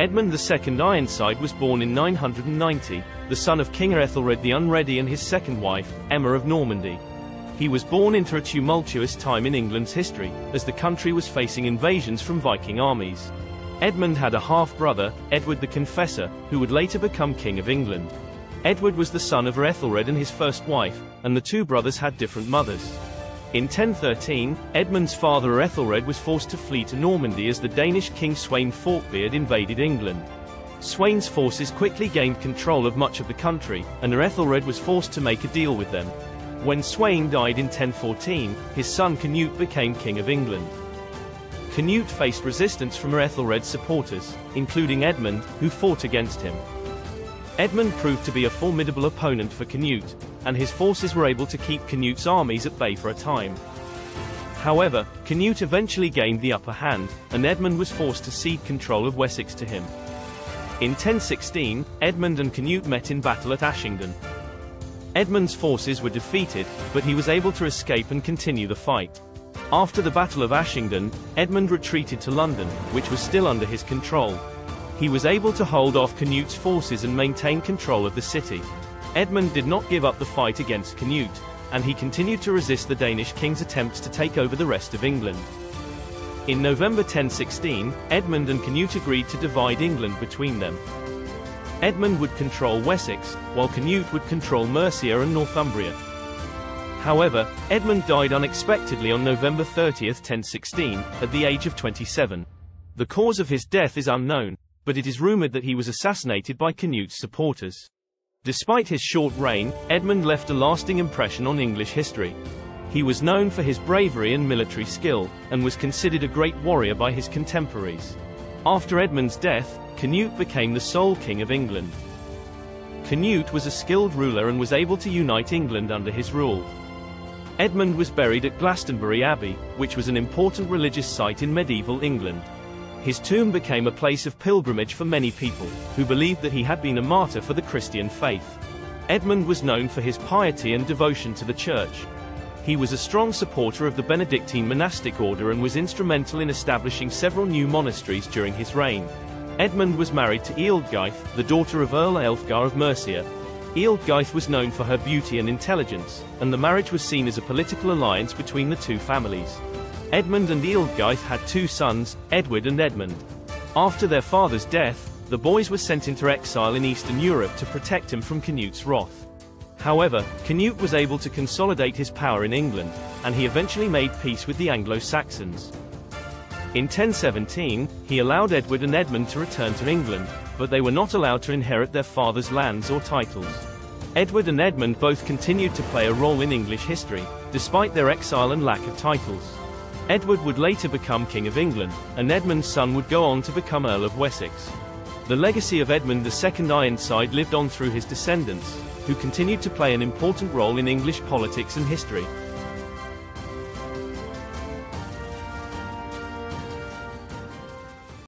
Edmund II Ironside was born in 990, the son of King Ethelred the Unready and his second wife, Emma of Normandy. He was born into a tumultuous time in England's history, as the country was facing invasions from Viking armies. Edmund had a half-brother, Edward the Confessor, who would later become King of England. Edward was the son of Ethelred and his first wife, and the two brothers had different mothers. In 1013, Edmund's father Ethelred was forced to flee to Normandy as the Danish king Sweyn Forkbeard invaded England. Sweyn's forces quickly gained control of much of the country, and Ethelred was forced to make a deal with them. When Sweyn died in 1014, his son Canute became King of England. Canute faced resistance from Ethelred's supporters, including Edmund, who fought against him. Edmund proved to be a formidable opponent for Canute, and his forces were able to keep Canute's armies at bay for a time. However, Canute eventually gained the upper hand, and Edmund was forced to cede control of Wessex to him. In 1016, Edmund and Canute met in battle at Ashington. Edmund's forces were defeated, but he was able to escape and continue the fight. After the Battle of Ashington, Edmund retreated to London, which was still under his control. He was able to hold off Canute's forces and maintain control of the city. Edmund did not give up the fight against Canute, and he continued to resist the Danish king's attempts to take over the rest of England. In November 1016, Edmund and Canute agreed to divide England between them. Edmund would control Wessex, while Canute would control Mercia and Northumbria. However, Edmund died unexpectedly on November 30, 1016, at the age of 27. The cause of his death is unknown, but it is rumored that he was assassinated by Canute's supporters. Despite his short reign, Edmund left a lasting impression on English history. He was known for his bravery and military skill, and was considered a great warrior by his contemporaries. After Edmund's death, Canute became the sole king of England. Canute was a skilled ruler and was able to unite England under his rule. Edmund was buried at Glastonbury Abbey, which was an important religious site in medieval England. His tomb became a place of pilgrimage for many people, who believed that he had been a martyr for the Christian faith. Edmund was known for his piety and devotion to the church. He was a strong supporter of the Benedictine monastic order and was instrumental in establishing several new monasteries during his reign. Edmund was married to Ealdgyth, the daughter of Earl Aelfgar of Mercia. Ealdgyth was known for her beauty and intelligence, and the marriage was seen as a political alliance between the two families. Edmund and Ealdgyth had two sons, Edward and Edmund. After their father's death, the boys were sent into exile in Eastern Europe to protect him from Canute's wrath. However, Canute was able to consolidate his power in England, and he eventually made peace with the Anglo-Saxons. In 1017, he allowed Edward and Edmund to return to England, but they were not allowed to inherit their father's lands or titles. Edward and Edmund both continued to play a role in English history, despite their exile and lack of titles. Edward would later become King of England, and Edmund's son would go on to become Earl of Wessex. The legacy of Edmund II Ironside lived on through his descendants, who continued to play an important role in English politics and history.